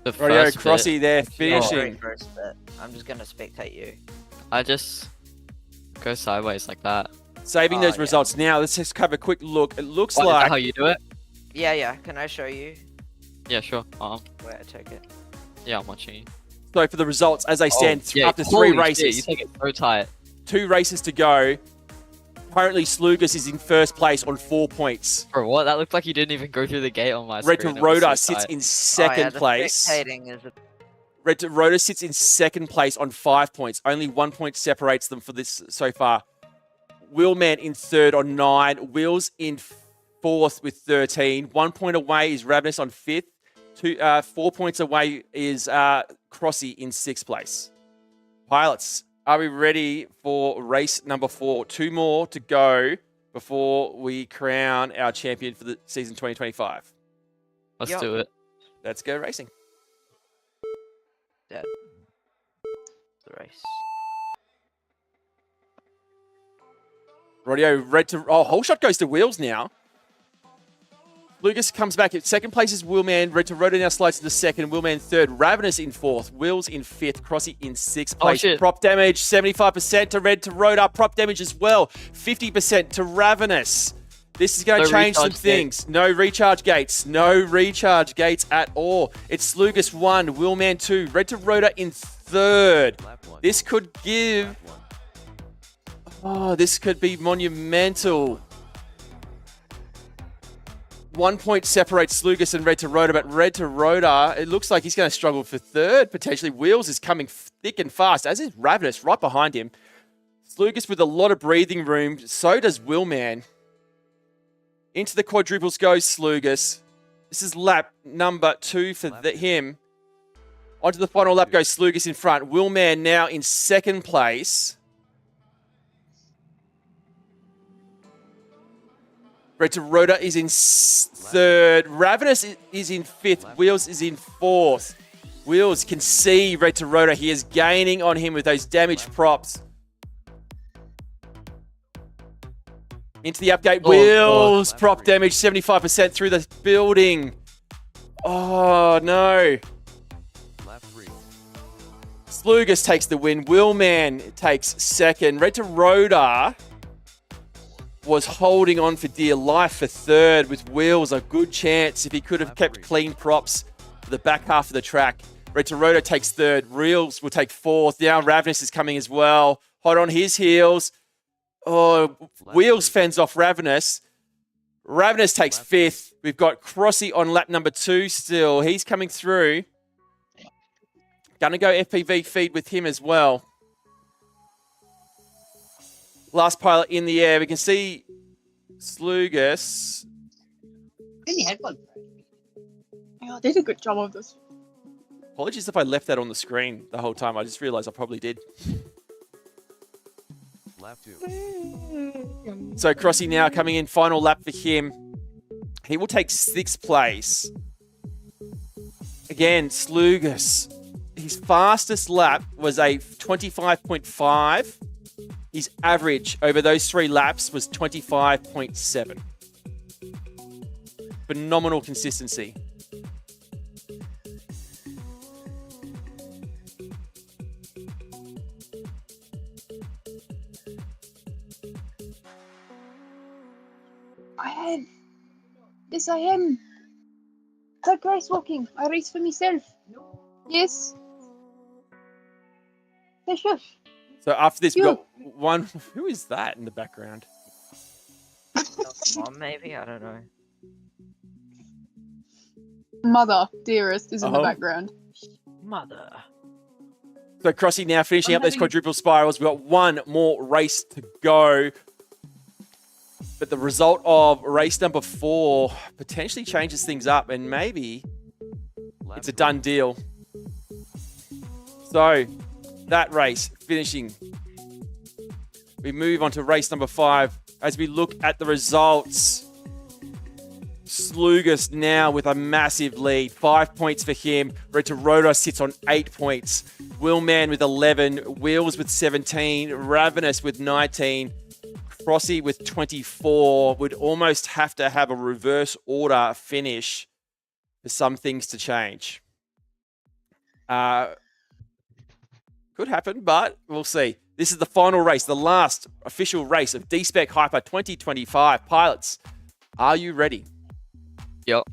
The Rightio, first Crossy bit, there Yeah, finishing. first bit. I'm just gonna spectate you. I just go sideways like that. Saving those yeah. results now. Let's just have a quick look. It looks Is that like how you do it? Yeah. Can I show you Yeah, sure. where I took it? Yeah, I'm watching you. so for the results as they stand after 3 holy races. shit, you take it so tight. 2 races to go. Currently, Slugus is in 1st place on 4 points. Bro, what? That looked like you didn't even go through the gate on my Red screen. to It was Rotor so sits tight. in 2nd the place. spectating is Red to Rotor sits in 2nd place on 5 points. Only 1 point separates them for this so far. Wheelman in 3rd on 9. Wheels in 4th with 13. 1 point away is Ravenous on 5th. 4 points away is Crossy in 6th place. Pilots, Are we ready for race number 4? 2 more to go before we crown our champion for the season 2025. Let's Yup. do it. Let's go racing. Dead. The race. Radio red to... Oh, whole shot goes to Wheels now. Lucas comes back. Second place is Willman. Red to Rhoda now slides to the second. Willman third. Ravenous in fourth. Wheels in fifth. Crossy in sixth place. shit. Prop damage, 75% to Red to Rhoda. Prop damage as well, 50% to Ravenous. This is going to No change some recharge things. No recharge gates. No recharge gates at all. It's Slugus 1, Willman 2. Red to Rhoda in third. Lap 1. This could give... Lap 1. Oh, this could be monumental. 1 point separates Slugus and Red to Rhoda, but Red to Rhoda, it looks like he's going to struggle for third. Potentially, Wheels is coming thick and fast, as is Ravenous right behind him. Slugus with a lot of breathing room. So does Willman. Into the quadruples goes Slugus. This is lap number 2 for him. Onto the final lap goes Slugus in front. Willman now in second place. Red to Rhoda is in third. Ravenous is in fifth. Wheels is in fourth. Wheels can see Red to Rhoda. He is gaining on him with those damaged props. Into the upgate. Wheels prop damage 75% through the building. Oh no. Lap 3. Slugus takes the win. Willman takes second. Red to Rhoda was holding on for dear life for third, with Wheels a good chance if he could have kept clean props for the back half of the track. Red to Rhoda takes third. Wheels will take fourth. Now Ravenous is coming as well. Hot on his heels. Oh, Wheels fends off Ravenous. Ravenous takes fifth. We've got Crossy on lap number 2 still. He's coming through. Gonna go FPV feed with him as well. Last pilot in the air. We can see Slugus. Any headphone? Oh, they did a good job of this. Apologies if I left that on the screen the whole time. I just realized I probably did. Lap 2. So Crossy now coming in. Final lap for him. He will take 6th place. Again, Slugus. His fastest lap was a 25.5. His average over those 3 laps was 25.7. Phenomenal consistency. Yes, I am. It's like race walking. I race for myself. Yes. Say shush. So after this, we've You. got one. Who is that in the background? Mom, maybe? I don't know. Mother, dearest, is in the Oh. background. Mother. So Crossy now finishing up those quadruple spirals. We've got one more race to go. But the result of race number 4 potentially changes things up, and maybe Lap it's a done deal. So that race finishing. We move on to race number 5. As we look at the results, Slugus now with a massive lead. 5 points for him. Red to Rhoda sits on 8 points. Willman with 11. Wheels with 17. Ravenous with 19. Crossy with 24. Would almost have to have a reverse order finish for some things to change. Could happen, but we'll see. This is the final race, the last official race of DSpec HYPER 2025. Pilots, are you ready? Yep.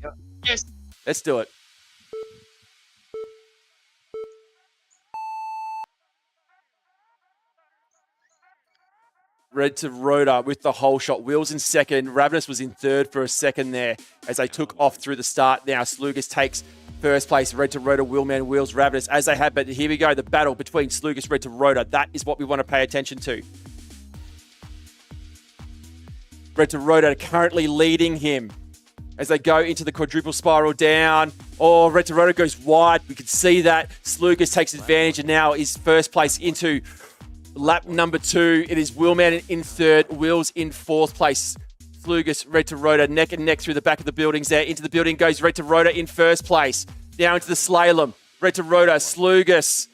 Yes. Let's do it. Red to Rhoda with the whole shot. Wheels in second. Ravenous was in third for a second there as they took off through the start. Now Slugus takes first place. Red to Rhoda, Willman, Wheels, Ravenous as they had. But here we go. The battle between Slugus, Red to Rhoda. That is what we want to pay attention to. Red to Rhoda currently leading him as they go into the quadruple spiral down. Oh, Red to Rhoda goes wide. We can see that. Slugus takes advantage and now is first place into Lap number 2, it is Willman in 3rd, Wills in 4th place. Slugus, Red to Rota, neck and neck through the back of the buildings there. Into the building goes Red to Rota in 1st place. Now into the slalom. Red to Rota, Slugus.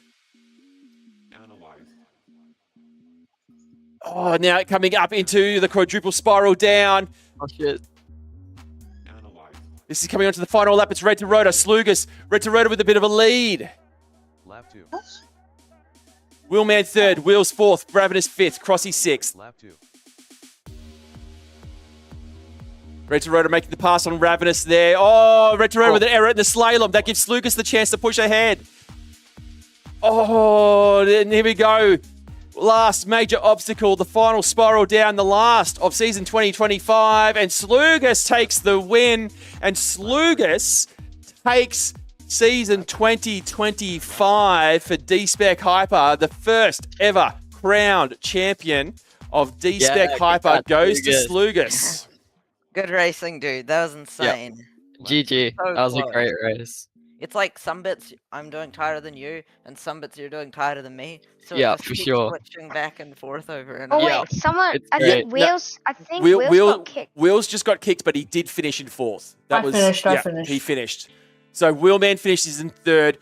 Oh, now coming up into the quadruple spiral down. Oh shit. This is coming onto the final lap. It's Red to Rota, Slugus. Red to Rota with a bit of a lead. Lap 2. Willman 3rd, Wills 4th, Ravenous 5th, Crossy 6th. Lap 2. Red to Rota making the pass on Ravenous there. Oh, Red to Rota with an error in the slalom. That gives Slugus the chance to push ahead. Oh, then here we go. Last major obstacle, the final spiral down, the last of season 2025. And Slugus takes the win. And Slugus takes season 2025 for DSpec HYPER. The first ever crowned champion of DSpec HYPER goes to Slugus. Good racing, dude. That was insane. GG. So That was a close. great race. It's like some bits I'm doing tighter than you, and some bits you're doing tighter than me. So Yeah, it just for keeps sure. switching back and forth over and Oh over. wait, Yeah, someone. it's I great. think Wheels. I think Will- Wheels Will- got kicked. Wills just got kicked, but he did finish in 4th. I finished. He finished. So Willman finishes in 3rd.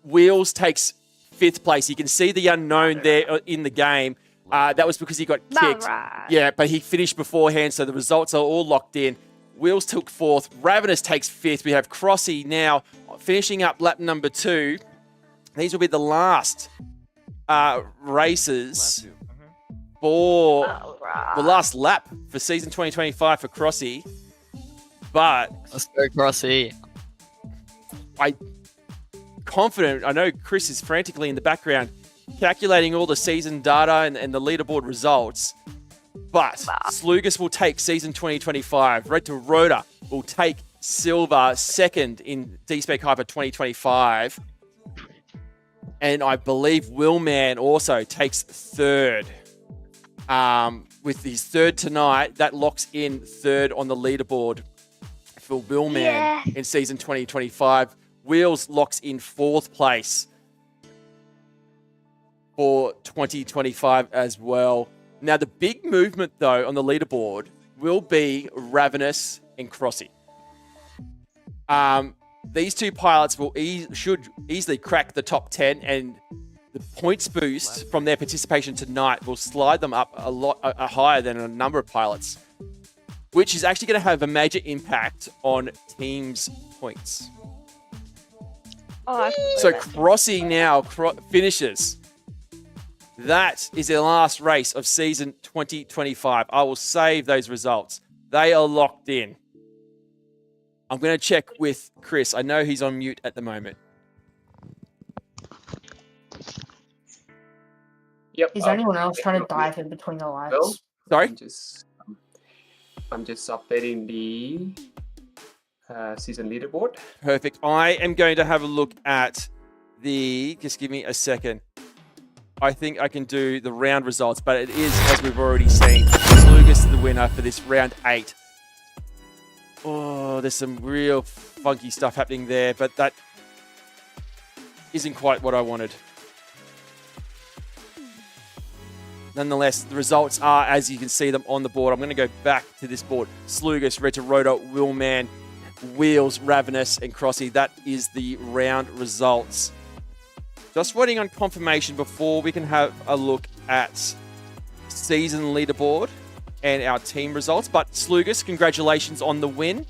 Wheels takes 5th place. You can see the unknown there in the game. That was because he got kicked. Alright. Yeah, but he finished beforehand, so the results are all locked in. Wheels took 4th. Ravenous takes 5th. We have Crossy now finishing up lap number 2. These will be the last races Lap 2. for Alright. the last lap for season 2025 for Crossy. But Let's go Crossy. confident, I know Chris is frantically in the background calculating all the season data and the leaderboard results. But Slugus will take season 2025. Red to Rota will take silver, 2nd in DSpec HYPER 2025. And I believe Willman also takes 3rd. With his 3rd tonight, that locks in 3rd on the leaderboard for Willman Yeah. in season 2025. Wheels locks in 4th place for 2025 as well. Now, the big movement, though, on the leaderboard will be Ravenous and Crossy. These two pilots should easily crack the top 10, and the points boost from their participation tonight will slide them up a lot higher than a number of pilots, which is actually going to have a major impact on teams' points. Oh, I forgot So that. Crossy now finishes. That is their last race of season 2025. I will save those results. They are locked in. I'm going to check with Chris. I know he's on mute at the moment. Yep. Is anyone else trying to dive in between the lights? Well, Sorry? I'm just updating the season leaderboard. Perfect. I am going to have a look at just give me a second. I think I can do the round results, but it is, as we've already seen, Slugus is the winner for this round 8. Oh, there's some real funky stuff happening there, but that isn't quite what I wanted. Nonetheless, the results are, as you can see them on the board. I'm going to go back to this board. Slugus, Red to Rota, Willman, Wheels, Ravenous, and Crossy. That is the round results. Just waiting on confirmation before we can have a look at season leaderboard and our team results. But Slugus, congratulations on the win.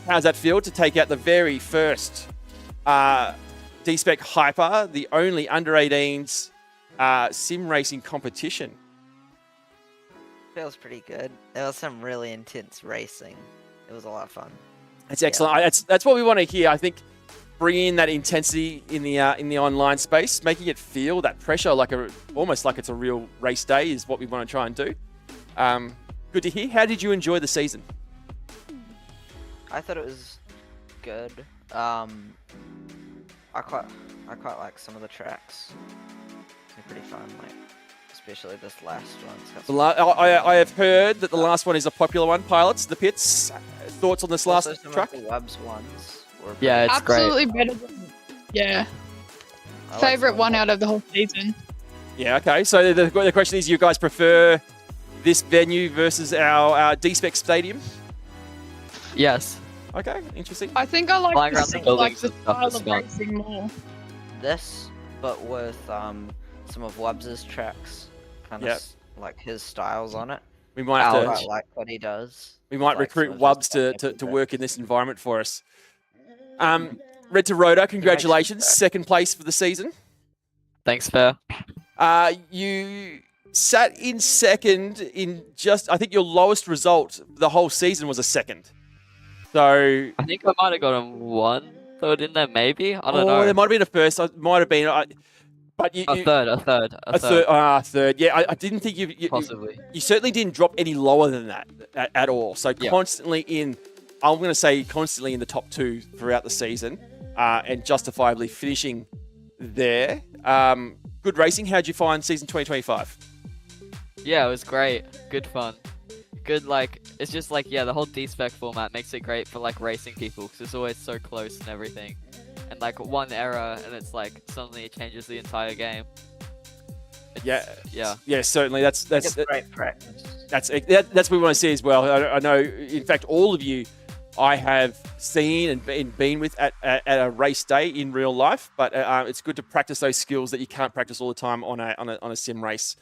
How's that feel to take out the very first DSpec HYPER, the only under 18s sim racing competition? Feels pretty good. There was some really intense racing. It was a lot of fun. That's excellent. That's what we want to hear. I think bringing in that intensity in the online space, making it feel that pressure almost like it's a real race day is what we want to try and do. Good to hear. How did you enjoy the season? I thought it was good. I quite like some of the tracks. They're pretty fun, like especially this last one. It's got some- I have heard that the last one is a popular one. Pilots, the pits. Thoughts on this last Also some track? of the Webs ones were Yeah, pretty it's great. Absolutely better than, yeah. I like Favorite some one of out of the whole season. Yeah, okay. So the question is, you guys prefer this venue versus our DSpec stadium? Yes. Okay, interesting. I think I like Flying the, around the like buildings the and stuff style is of fun. racing more. This, but with some of Webbs's tracks, kind of Yep. like his styles on it. We might I have quite to. like what he does. We with, might like, some recruit of his Wubbs technical to tracks. work in this environment for us. Red to Rhoda, congratulations. sense. Second place for the season. Thanks, Fair. You sat in second in just, I think your lowest result the whole season was a second. So, I think I might have gotten one third in there, maybe. I don't know. there might have been a first. It might have been, but you, A third. a third. Yeah, I didn't think you Possibly. you certainly didn't drop any lower than that at all. So Yeah. constantly I'm going to say constantly in the top 2 throughout the season, and justifiably finishing there. Good racing. How'd you find season 2025? Yeah, it was great. Good fun. Good, like, it's just like, yeah, the whole DSpec format makes it great for, like, racing people, because it's always so close and everything. And, like, one error, and it's like, suddenly it changes the entire game. Yeah, Yeah. certainly. That's It's great practice. that's what we want to see as well. I know, in fact, all of you I have seen and been with at a race day in real life, but it's good to practice those skills that you can't practice all the time on a sim race.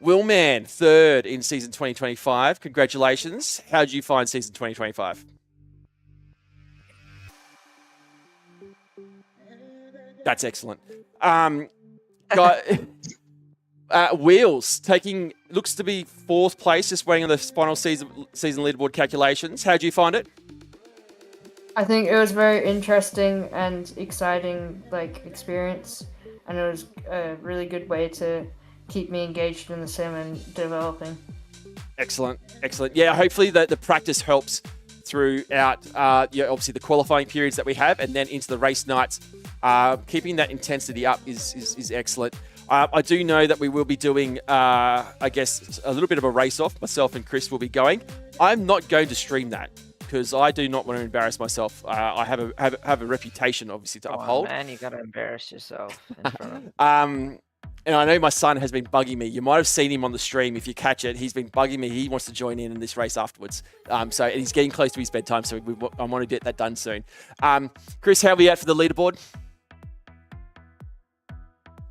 Willman, third in season 2025. Congratulations. How did you find season 2025? That's excellent. Wheels looks to be 4th place, just waiting on the final season leaderboard calculations. How did you find it? I think it was very interesting and exciting, like, experience, and it was a really good way to keep me engaged in the sim and developing. Excellent. Yeah, hopefully the practice helps throughout, obviously the qualifying periods that we have, and then into the race nights. Keeping that intensity up is excellent. I do know that we will be doing, I guess, a little bit of a race-off. Myself and Chris will be going. I'm not going to stream that, because I do not want to embarrass myself. I have a reputation, obviously, to Come on, uphold. man, you gotta embarrass yourself in front of And I know my son has been bugging me. You might have seen him on the stream if you catch it. He's been bugging me. He wants to join in this race afterwards. And he's getting close to his bedtime, so I want to get that done soon. Chris, how are we at for the leaderboard?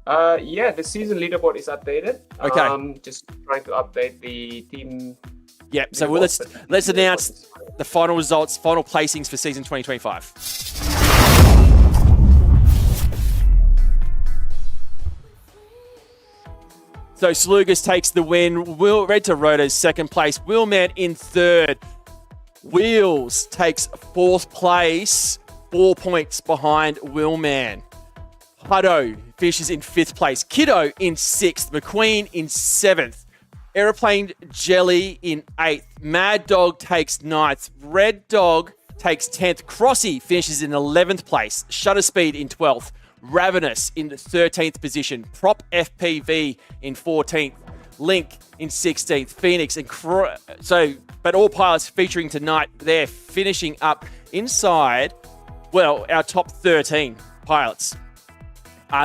Yeah, the season leaderboard is updated. Okay. Just trying to update the team. Yep. So let's announce the final results, final placings for season 2025. So Slugas takes the win. Red to Roto's 2nd place. Willman in 3rd. Wheels takes 4th place, 4 points behind Willman. Hutto finishes in 5th place. Kiddo in 6th. McQueen in 7th. Aeroplane Jelly in 8th. Mad Dog takes 9th. Red Dog takes 10th. Crossy finishes in 11th place. Shutter Speed in 12th. Ravenous in the 13th position. Prop FPV in 14th. Link in 16th. Phoenix and but all pilots featuring tonight, they're finishing up inside, well, our top 13 pilots.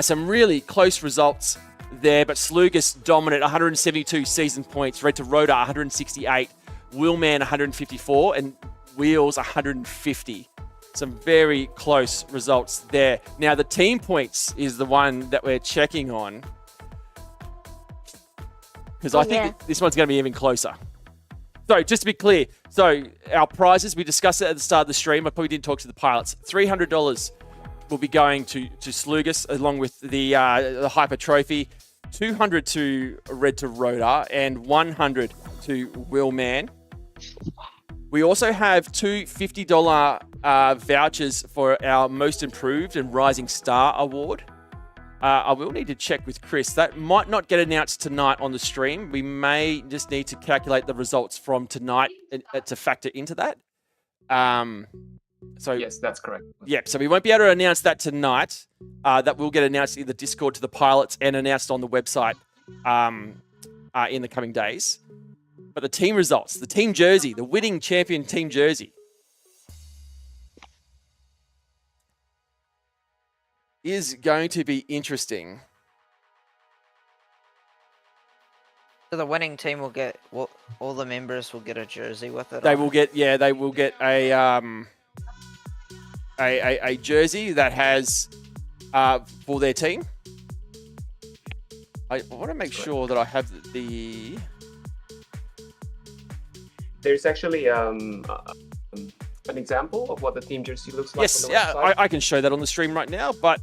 Some really close results there, but Slugas dominant, 172 season points. Red to Rota, 168. Willman, 154. And Wheels, 150. Some very close results there. Now, the team points is the one that we're checking on, because I think this one's going to be even closer. So, just to be clear, our prizes, we discussed it at the start of the stream. I probably didn't talk to the pilots. $300 will be going to Slugas, along with the Hyper Trophy. $200 to Red to Rota, and $100 to Willman. We also have two $50 vouchers for our Most Improved and Rising Star Award. I will need to check with Chris. That might not get announced tonight on the stream. We may just need to calculate the results from tonight to factor into that. So yes, that's correct. Yep. So we won't be able to announce that tonight. That will get announced in the Discord to the pilots and announced on the website in the coming days. But the team results, the team jersey, the winning champion team jersey, is going to be interesting. So the winning team will get, well, all the members will get a jersey with it. They on? will get, they will get a jersey that has for their team. I want to make sure that I have the. There's actually an example of what the team jersey looks like. Yes, on the yeah, website. I can show that on the stream right now, but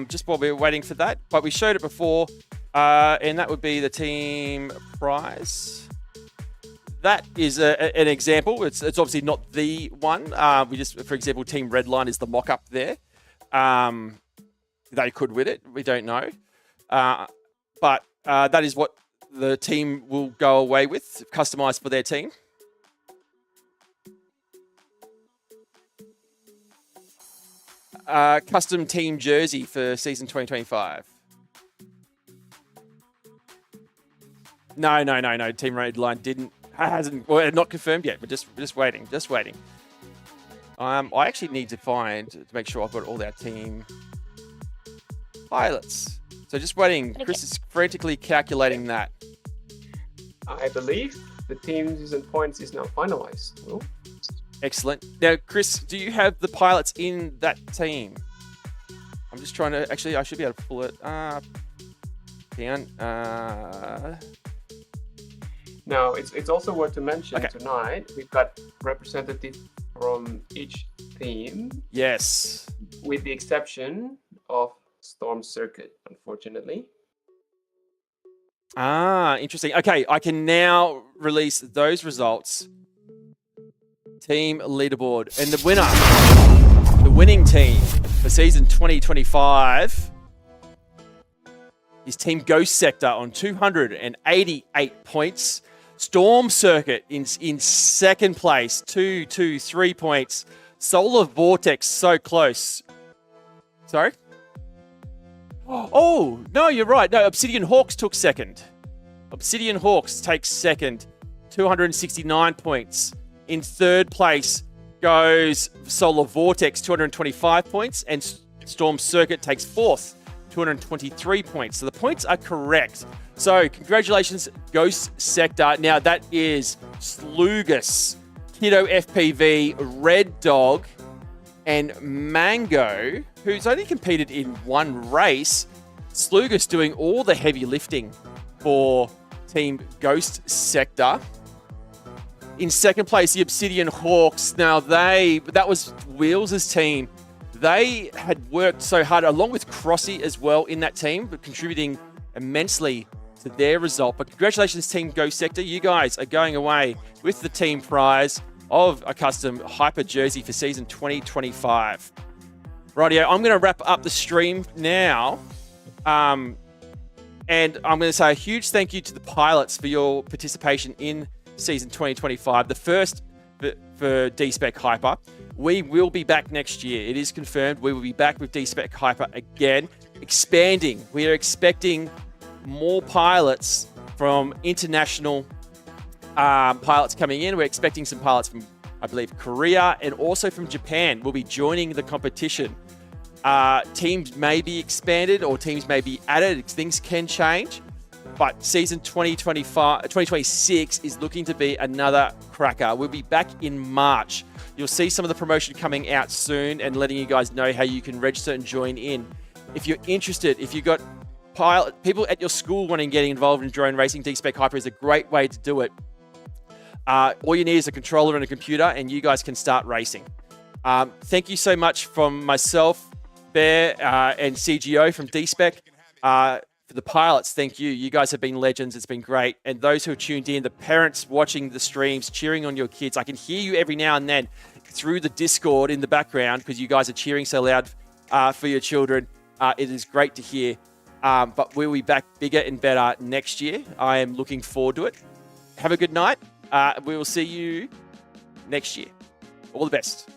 just while we're waiting for that, but we showed it before, and that would be the team prize. That is an example. It's obviously not the one. We just, for example, Team Redline is the mock-up there. They could win it. We don't know. But that is what the team will go away with, customized for their team. Custom team jersey for season 2025. No. Team Redline hasn't, well, not confirmed yet, but just waiting. I actually need to make sure I've got all our team pilots. So just waiting. Okay. Chris is frantically calculating that. I believe the team season points is now finalized. Will? Excellent. Now, Chris, do you have the pilots in that team? I'm just trying to, actually, I should be able to pull it up. Down. Now, it's also worth to mention Okay. tonight we've got representatives from each team, Yes. with the exception of Storm Circuit, unfortunately. Interesting. Okay, I can now release those results. Team leaderboard. And the winning team for season 2025 is Team Ghost Sector on 288 points. Storm Circuit in second place, 223 points. Solar Vortex, so close. Sorry? Oh, no, you're right. No, Obsidian Hawks took second. Obsidian Hawks takes second, 269 points. In third place goes Solar Vortex, 225 points. And Storm Circuit takes fourth, 223 points. So the points are correct. So congratulations, Ghost Sector. Now that is Slugus, Kiddo FPV, Red Dog, and Mango, who's only competed in one race. Slugus doing all the heavy lifting for Team Ghost Sector. In second place, the Obsidian Hawks. Now that was Wheels' team. They had worked so hard, along with Crossy as well in that team, but contributing immensely to their result. But congratulations, Team Ghost Sector. You guys are going away with the team prize of a custom Hyper jersey for season 2025. Rightio, I'm going to wrap up the stream now. And I'm going to say a huge thank you to the pilots for your participation in season 2025, the first for DSpec HYPER. We will be back next year. It is confirmed. We will be back with DSpec HYPER again, expanding. We are expecting more pilots from international pilots coming in. We're expecting some pilots from, I believe, Korea and also from Japan will be joining the competition. Teams may be expanded or teams may be added. Things can change. But season 2026 is looking to be another cracker. We'll be back in March. You'll see some of the promotion coming out soon and letting you guys know how you can register and join in. If you're interested, if you've got people at your school wanting to get involved in drone racing, DSpec HYPER is a great way to do it. All you need is a controller and a computer, and you guys can start racing. Thank you so much from myself, Bear, and CGO from DSpec. For the pilots, thank you. You guys have been legends. It's been great. And those who are tuned in, the parents watching the streams, cheering on your kids. I can hear you every now and then through the Discord in the background because you guys are cheering so loud for your children. It is great to hear. But we'll be back bigger and better next year. I am looking forward to it. Have a good night. We will see you next year. All the best.